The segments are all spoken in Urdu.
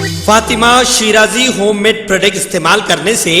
Fatima Shirazi home made product استعمال کرنے سے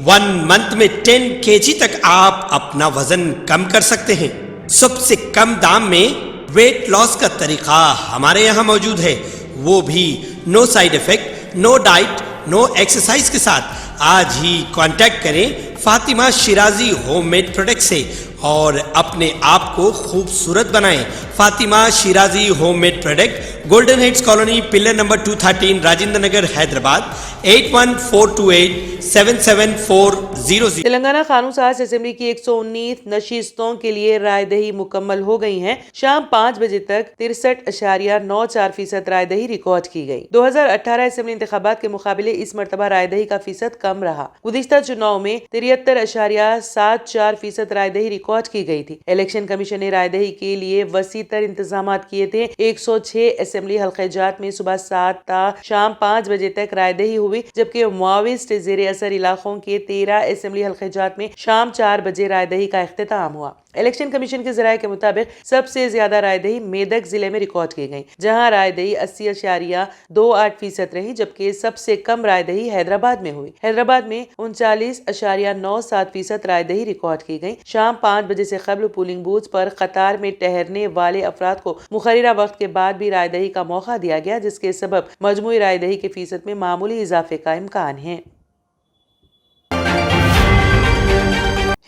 1 منتھ میں 10 kg تک آپ اپنا وزن کم کر سکتے ہیں۔ سب سے کم دام میں ویٹ لاس کا طریقہ ہمارے یہاں موجود ہے، وہ بھی no side effect, no diet, no exercise کے ساتھ۔ آج ہی کانٹیکٹ کریں Fatima Shirazi home made product سے اور اپنے آپ کو خوبصورت بنائیں۔ Fatima Shirazi home made product, golden heights colony, pillar number 213، Rajendra Nagar, Hyderabad, 8142877400۔ Telangana قانون ساز اسمبلی کی 119 نشستوں کے لیے رائے دہی مکمل ہو گئی ہیں۔ شام 5 بجے تک 63.94% رائے دہی ریکارڈ کی گئی۔ 2018 اسمبلی انتخابات کے مقابلے اس مرتبہ رائے دہی کا فیصد کم رہا۔ گزشتہ چناؤ میں 73.74% رائے دہی ریکارڈ کی گئی تھی۔ الیکشن کمیشن نے رائے دہی کے لیے وسیع تر انتظامات کیے تھے۔ 106 اسمبلی حلقہ جات میں صبح 7 تا شام 5 بجے تک رائے دہی ہوئی، جبکہ ماویسٹ زیر اثر علاقوں کے 13 اسمبلی حلقہ جات میں شام 4 بجے رائے دہی کا اختتام ہوا۔ الیکشن کمیشن کے ذرائع کے مطابق سب سے زیادہ رائے دہی میدک ضلع میں ریکارڈ کی گئی، جہاں رائے دہی 80.28% رہی، جبکہ سب سے کم رائے دہی حیدرآباد میں ہوئی۔ حیدرآباد میں 39.97% رائے دہی ریکارڈ کی گئی۔ شام 5 بجے سے قبل پولنگ بوتھ پر قطار میں ٹھہرنے والے افراد کو مقررہ وقت کے بعد بھی رائے دہی کا موقع دیا گیا، جس کے سبب مجموعی رائے دہی کے فیصد میں معمولی اضافے کا امکان ہے۔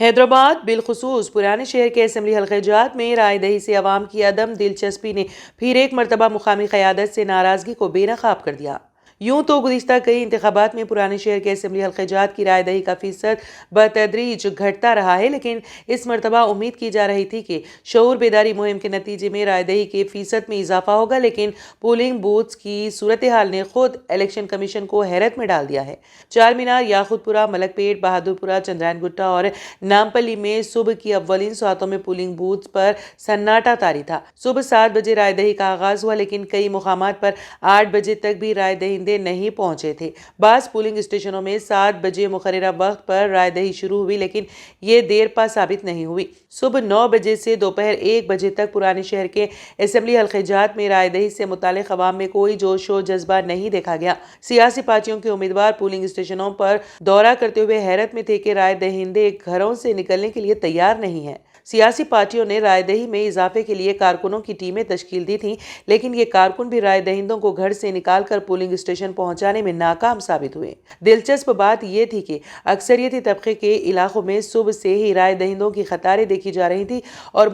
حیدرآباد بالخصوص پرانے شہر کے اسمبلی حلقہ جات میں رائے دہی سے عوام کی عدم دلچسپی نے پھر ایک مرتبہ مقامی قیادت سے ناراضگی کو بے نقاب کر دیا۔ یوں تو گزشتہ کئی انتخابات میں پرانے شہر کے اسمبلی حلقہ جات کی رائے دہی کا فیصد بتدریج گھٹتا رہا ہے، لیکن اس مرتبہ امید کی جا رہی تھی کہ شعور بیداری مہم کے نتیجے میں رائے دہی کے فیصد میں اضافہ ہوگا، لیکن پولنگ بوتھز کی صورتحال نے خود الیکشن کمیشن کو حیرت میں ڈال دیا ہے۔ چار مینار، یاقوت پورہ، ملک پیٹ، بہادر پورہ، چندرائن گٹا اور نامپلی میں صبح کی اولین ساعتوں میں پولنگ بوتھ پر سناٹا طاری تھا۔ صبح 7 بجے رائے دہی کا آغاز ہوا، لیکن کئی مقامات پر 8 بجے تک بھی رائے دہندے نہیں پہنچے تھے۔ بعض پولنگ اسٹیشنوں میں 7 بجے مقررہ وقت پر رائے دہی شروع ہوئی، لیکن یہ دیر پا ثابت نہیں ہوئی۔ صبح 9 بجے سے دوپہر 1 بجے تک پرانے شہر کے اسمبلی حلقہ جات میں رائے دہی سے متعلق عوام میں کوئی جوش و جذبہ نہیں دیکھا گیا۔ سیاسی پارٹیوں کے امیدوار پولنگ اسٹیشنوں پر دورہ کرتے ہوئے حیرت میں تھے کہ رائے دہندے گھروں سے نکلنے کے لیے تیار نہیں ہیں۔ سیاسی پارٹیوں نے رائے دہی میں اضافے کے لیے کارکنوں کی ٹیمیں تشکیل دی تھیں، لیکن یہ کارکن بھی رائے دہندوں کو گھر سے نکال کر پولنگ اسٹیشن پہنچانے میں ناکام ثابت ہوئے۔ دلچسپ بات یہ تھی کہ اکثریتی طبقے کے علاقوں میں صبح سے ہی رائے دہندوں کی قطاریں دیکھی جا رہی تھی اور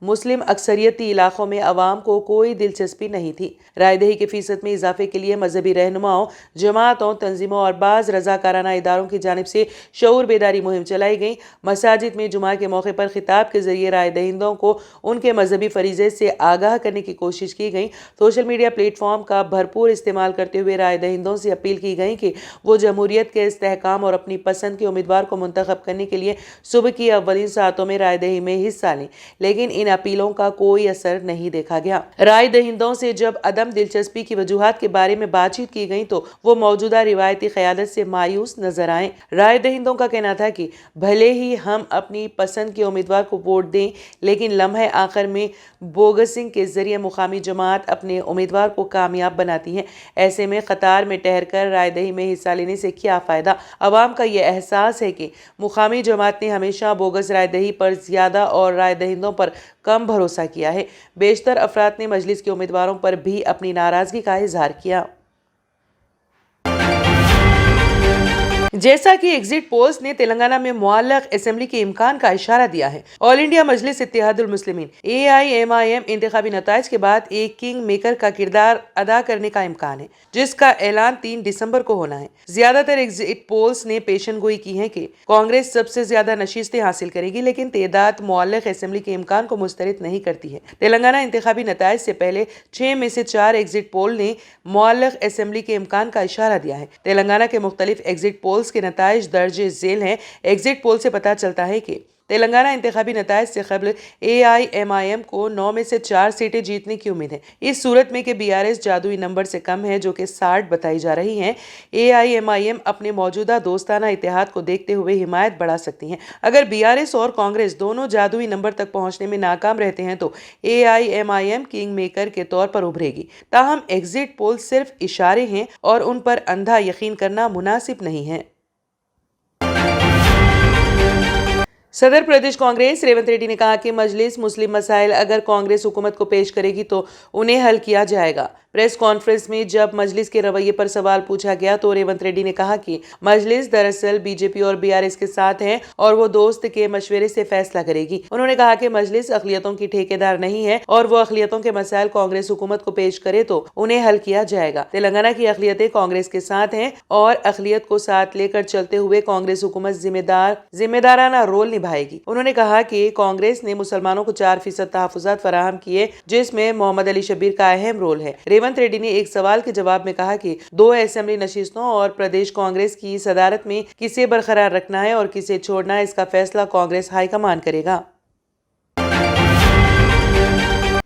مسلم اکثریتی علاقوں میں عوام کو کوئی دلچسپی نہیں تھی۔ رائے دہی کے فیصد میں اضافے کے لیے مذہبی رہنماؤں، جماعتوں، تنظیموں اور بعض رضاکارانہ اداروں کی جانب سے شعور بیداری مہم چلائی گئی۔ مساجد میں جمعہ کے موقع پر خطاب کے ذریعے رائے دہندوں کو ان کے مذہبی فریضے سے آگاہ کرنے کی کوشش کی گئی۔ سوشل میڈیا پلیٹ فارم کا بھرپور استعمال کرتے ہوئے رائے دہندوں سے اپیل کی گئی کہ وہ جمہوریت کے استحکام اور اپنی پسند کے امیدوار کو منتخب کرنے کے لیے صبح کی اولین ساعتوں میں رائے دہی میں حصہ لیں، لیکن ان اپیلوں کا کوئی اثر نہیں دیکھا گیا۔ رائے دہندوں سے جب عدم دلچسپی کی وجوہات کے بارے میں بات چیت کی گئی تو وہ موجودہ روایتی قیادت سے مایوس نظر آئے۔ رائے دہندوں کا کہنا تھا کہ بھلے ہی ہم اپنی پسند کے امیدوار کو ووٹ دیں، لیکن لمحے آخر میں بوگسنگ کے ذریعے مقامی جماعت اپنے امیدوار کو کامیاب بناتی ہے۔ ایسے میں قطار میں ٹھہر کر رائے دہی میں حصہ لینے سے کیا فائدہ؟ عوام کا یہ احساس ہے کہ مقامی جماعت نے ہمیشہ بوگس رائے دہی پر زیادہ اور رائے دہندوں پر کم بھروسہ کیا ہے۔ بیشتر افراد نے مجلس کے امیدواروں پر بھی اپنی ناراضگی کا اظہار کیا۔ جیسا کہ ایگزٹ پولز نے تلنگانہ میں معلق اسمبلی کے امکان کا اشارہ دیا ہے، آل انڈیا مجلس اتحاد المسلمین AIMIM انتخابی نتائج کے بعد ایک کنگ میکر کا کردار ادا کرنے کا امکان ہے، جس کا اعلان 3 دسمبر کو ہونا ہے۔ زیادہ تر ایگزٹ پولز نے پیشن گوئی کی ہے کہ کانگریس سب سے زیادہ نشستیں حاصل کرے گی، لیکن تعداد معلق اسمبلی کے امکان کو مسترد نہیں کرتی ہے۔ تلنگانہ انتخابی نتائج سے پہلے 6 میں سے 4 ایگزٹ پول نے معلق اسمبلی کے امکان کا اشارہ دیا ہے۔ تلنگانہ کے مختلف ایگزٹ پولز کے نتائج درج ذیل ہیں۔ ایگزٹ پول سے پتہ چلتا ہے کہ تلنگانہ انتخابی نتائج سے قبل AIMIM کو 9 میں سے 4 سیٹیں جیتنے کی امید ہے۔ اس صورت میں کہ BRS جادوئی نمبر سے کم ہے جو کہ 60 بتائی جا رہی ہیں، AIMIM اپنے موجودہ دوستانہ اتحاد کو دیکھتے ہوئے حمایت بڑھا سکتی ہیں۔ اگر BRS اور کانگریس دونوں جادوئی نمبر تک پہنچنے میں ناکام رہتے ہیں تو AIMIM کنگ میکر کے طور پر ابھرے گی۔ تاہم ایگزٹ پول صرف اشارے ہیں اور ان پر اندھا یقین کرنا مناسب نہیں ہے۔ صدر پردیش کانگریس ریونت ریڈی نے کہا کہ مجلس مسلم مسائل اگر کانگریس حکومت کو پیش کرے گی تو انہیں حل کیا جائے گا۔ پریس کانفرنس میں جب مجلس کے رویے پر سوال پوچھا گیا تو ریونت ریڈی نے کہا کہ مجلس دراصل BJP اور BRS کے ساتھ ہے اور وہ دوست کے مشورے سے فیصلہ کرے گی۔ انہوں نے کہا کہ مجلس اقلیتوں کی ٹھیکیدار نہیں ہے اور وہ اقلیتوں کے مسائل کانگریس حکومت کو پیش کرے تو انہیں حل کیا جائے گا۔ تلنگانہ کی اقلیتیں کانگریس کے ساتھ ہیں اور اقلیت کو ساتھ لے کر چلتے ہوئے کانگریس حکومت ذمہ دارانہ رول نبھائے گی۔ انہوں نے کہا کہ کانگریس نے مسلمانوں کو 4% تحفظات فراہم کیے جس میں محمد علی شبیر کا اہم رول ہے۔ ریونت ریڈی نے ایک سوال کے جواب میں کہا کہ 2 اسمبلی نشستوں اور پردیش کانگریس کی صدارت میں کسے برقرار رکھنا ہے اور کسے چھوڑنا ہے اس کا فیصلہ کانگریس ہائی کمان کرے گا۔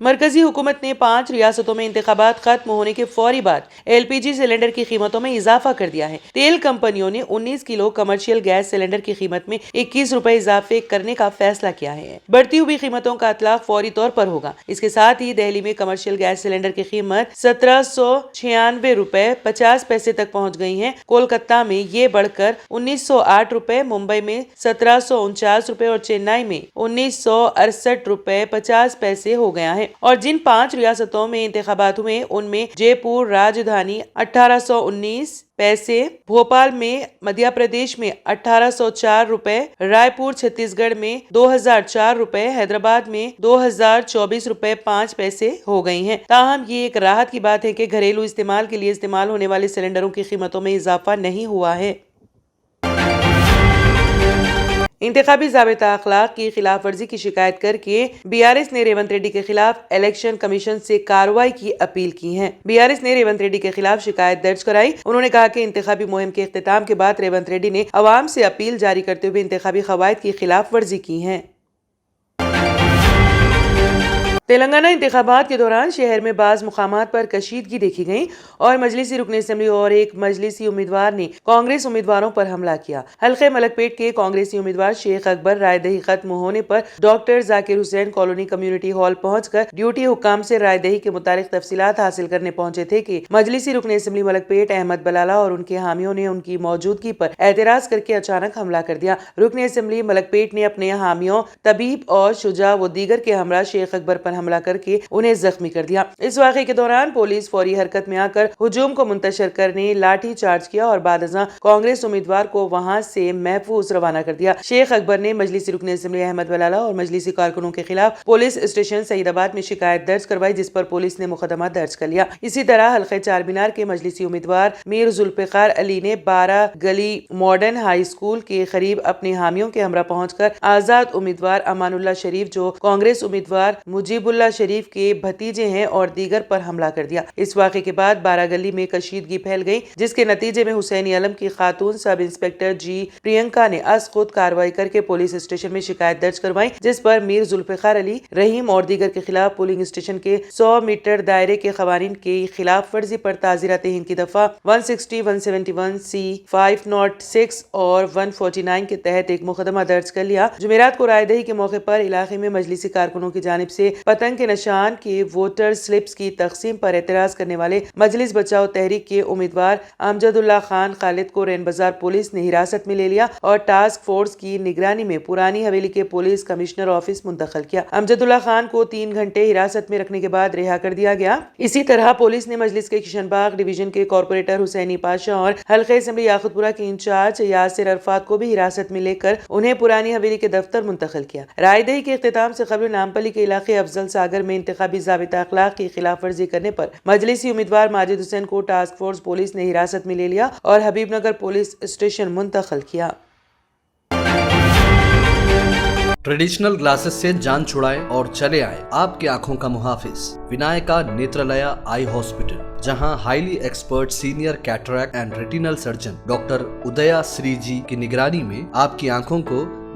مرکزی حکومت نے 5 ریاستوں میں انتخابات ختم ہونے کے فوری بعد LPG سلنڈر کی قیمتوں میں اضافہ کر دیا ہے۔ تیل کمپنیوں نے 19 کلو کمرشل گیس سلنڈر کی قیمت میں 21 روپے اضافے کرنے کا فیصلہ کیا ہے۔ بڑھتی ہوئی قیمتوں کا اطلاق فوری طور پر ہوگا۔ اس کے ساتھ ہی دہلی میں کمرشل گیس سلنڈر کی قیمت 1796 روپے 50 پیسے تک پہنچ گئی ہے۔ کولکتہ میں یہ بڑھ کر 1908 روپے، ممبئی میں 1749 روپے اور چنئی میں 1968 روپے 50 پیسے ہو گیا ہے۔ اور جن 5 ریاستوں میں انتخابات ہوئے ان میں جے پور راجدھانی 1819 پیسے، بھوپال میں مدھیہ پردیش میں 1804 روپے، رائے پور چھتیس گڑھ میں 2004 روپے، حیدرآباد میں 2024 روپے 5 پیسے ہو گئی ہیں۔ تاہم یہ ایک راحت کی بات ہے کہ گھریلو استعمال کے لیے استعمال ہونے والے سلنڈروں کی قیمتوں میں اضافہ نہیں ہوا ہے۔ انتخابی ضابطہ اخلاق کی خلاف ورزی کی شکایت کر کے BRS نے ریونت ریڈی کے خلاف الیکشن کمیشن سے کارروائی کی اپیل کی ہے۔ BRS نے ریونت ریڈی کے خلاف شکایت درج کرائی۔ انہوں نے کہا کہ انتخابی مہم کے اختتام کے بعد ریونت ریڈی نے عوام سے اپیل جاری کرتے ہوئے انتخابی قواعد کی خلاف ورزی کی ہے۔ تلنگانہ انتخابات کے دوران شہر میں بعض مقامات پر کشیدگی دیکھی گئی اور مجلسی رکن اسمبلی اور ایک مجلسی امیدوار نے کانگریس امیدواروں پر حملہ کیا۔ حلقہ ملک پیٹ کے کانگریسی امیدوار شیخ اکبر رائے دہی ختم ہونے پر ڈاکٹر ذاکر حسین کالونی کمیونٹی ہال پہنچ کر ڈیوٹی حکام سے رائے دہی کے متعلق تفصیلات حاصل کرنے پہنچے تھے کہ مجلسی رکن اسمبلی ملک پیٹ احمد بلالہ اور ان کے حامیوں نے ان کی موجودگی پر اعتراض کر کے اچانک حملہ کر دیا۔ رکن اسمبلی ملک پیٹ نے اپنے حامیوں طبیب اور شجاع و دیگر کے ہمراہ شیخ اکبر پر حملہ کر کے انہیں زخمی کر دیا۔ اس واقعے کے دوران پولیس فوری حرکت میں آ کر ہجوم کو منتشر کرنے لاٹھی چارج کیا اور بعد ازاں کانگریس امیدوار کو وہاں سے محفوظ روانہ کر دیا۔ شیخ اکبر نے مجلسی رکن اسمبلی احمد بلالہ اور مجلسی کارکنوں کے خلاف پولیس اسٹیشن سعید آباد میں شکایت درج کروائی جس پر پولیس نے مقدمہ درج کر لیا۔ اسی طرح حلقہ چار مینار کے مجلسی امیدوار میر ذوالفقار علی نے 12 گلی ماڈرن ہائی اسکول کے قریب اپنے حامیوں کے ہمراہ پہنچ کر آزاد امیدوار امان اللہ شریف جو کانگریس امیدوار مجیب اللہ شریف کے بھتیجے ہیں اور دیگر پر حملہ کر دیا۔ اس واقعے کے بعد 12 گلی میں کشیدگی پھیل گئی جس کے نتیجے میں حسینی علم کی خاتون سب انسپکٹر جی پرینکا نے از خود کارروائی کر کے پولیس اسٹیشن میں شکایت درج کروائی جس پر میر ذوالفقار علی، رحیم اور دیگر کے خلاف پولنگ اسٹیشن کے 100 میٹر دائرے کے قوانین کی خلاف ورزی پر تعزیرات ہند کی دفعہ 160، 171 C 506 اور 149 کے تحت ایک مقدمہ درج کر لیا۔ جمعرات کو رائے دہی کے موقع پر علاقے میں مجلسی کارکنوں کی جانب سے پتنگ کے نشان کے ووٹر سلپس کی تقسیم پر اعتراض کرنے والے مجلس بچاؤ تحریک کے امیدوار امجد اللہ خان خالد کو رین بازار پولیس نے حراست میں لے لیا اور ٹاسک فورس کی نگرانی میں پرانی حویلی کے پولیس کمشنر آفس منتقل کیا۔ امجد اللہ خان کو 3 گھنٹے حراست میں رکھنے کے بعد رہا کر دیا گیا۔ اسی طرح پولیس نے مجلس کے کشن باغ ڈویژن کے کارپوریٹر حسینی پاشا اور حلقہ اسمبلی یاقوت پورہ کے انچارج یاسر عرفات کو بھی حراست میں لے کر انہیں پرانی حویلی کے دفتر منتقل کیا۔ رائے دہی کے اختتام سے قبل نامپلی کے علاقے افضل ساگر میں انتخابی ضابطہ اخلاق کی خلاف ورزی کرنے پر مجلسی امیدوار ماجد حسین کو ٹاسک فورس پولیس نے حراست میں لے لیا اور حبیب نگر پولیس اسٹیشن منتقل کیا۔ ٹریڈیشنل گلاسز سے جان چھڑائے اور چلے آئے آپ کی آنکھوں کا محافظ ونائکا نیترالیا آئی ہاسپٹل، جہاں highly expert senior cataract and retinal surgeon doctor Udaya Sri ji کی نگرانی میں آپ کی آنکھوں کو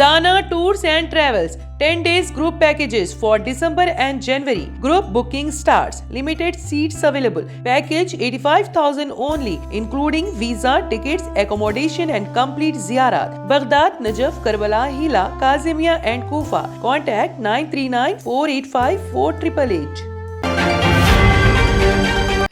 Dana Tours and Travels 10 days group packages for December and January. Group booking starts. Limited seats available. Package 85,000 only, including visa, tickets, accommodation and complete ziyarat. Baghdad, Najaf, Karbala, Hila, Kazimia and Kufa. Contact 939-485-4888.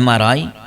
MRI,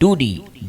2D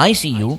ICU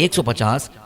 150,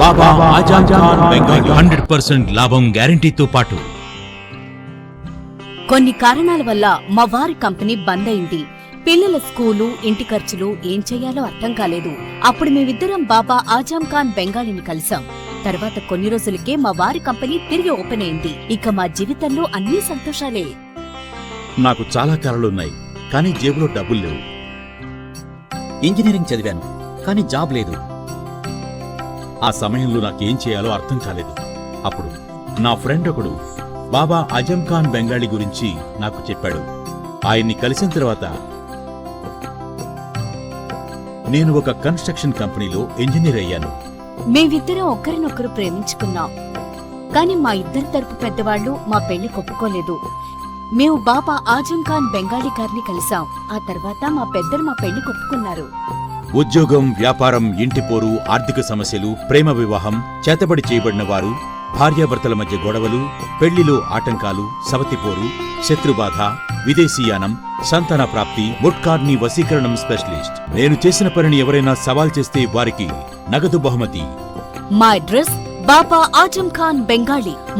బాబా ఆజం ఖాన్ బెంగాలీ 100% లాభం గ్యారెంటీతో పాటు. కొన్ని కారణాల వల్ల మా వారి కంపెనీ బంద్ అయింది. పిల్లల స్కూలు, ఇంటి ఖర్చులు ఏం చేయాలో అర్థం కాలేదు. అప్పుడు మేమిద్దరం బాబా ఆజం ఖాన్ బెంగాలీని కలిసాం. తర్వాత కొన్ని రోజులకే మా వారి కంపెనీ తిరిగి ఓపెన్ అయింది. ఇక మా జీవితంలో అన్ని సంతోషాలే. నాకు చాలా కలలున్నాయి, కానీ జేబులో డబ్బులు లేవు. ఇంజనీరింగ్ చదివాను, కానీ జాబ్ లేదు. ఆ సమయంలో నాకేం చేయాలో అర్థం కాలేదు. అప్పుడు నా ఫ్రెండ్ ఒకడు బాబా ఆజం ఖాన్ బెంగాలీ గురించి నాకు చెప్పాడు. ఆయన్ని కలిసిన తర్వాత నేను ఒక కన్స్ట్రక్షన్ కంపెనీలో ఇంజనీర్ అయ్యాను. మేమిద్దరం ఒకరినొకరు ప్రేమించుకున్నాం. కానీ మా ఇద్దరి తరపు పెద్దవాళ్లు మా పెళ్లి ఒప్పుకోలేదు. మేము బాబా ఆజం ఖాన్ బెంగాలీ గారిని కలిసాం. ఆ తర్వాత మా పెద్దలు మా పెళ్లి ఒప్పుకున్నారు. ఉద్యోగం, వ్యాపారం, ఇంటి పోరు, ఆర్థిక సమస్యలు, ప్రేమ వివాహం, చేతబడి చేయబడిన వారు, భార్యాభర్తల మధ్య గొడవలు, పెళ్లిలో ఆటంకాలు, సవతిపోరు, శత్రుబాధ, విదేశీయానం, సంతాన ప్రాప్తి, ముట్కార్ని వశీకరణం స్పెషలిస్ట్. నేను చేసిన పనిని ఎవరైనా సవాల్ చేస్తే వారికి నగదు బహుమతి. మా అడ్రస్ బాబా ఆజం ఖాన్ బెంగాలీ,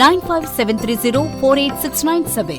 9573048697।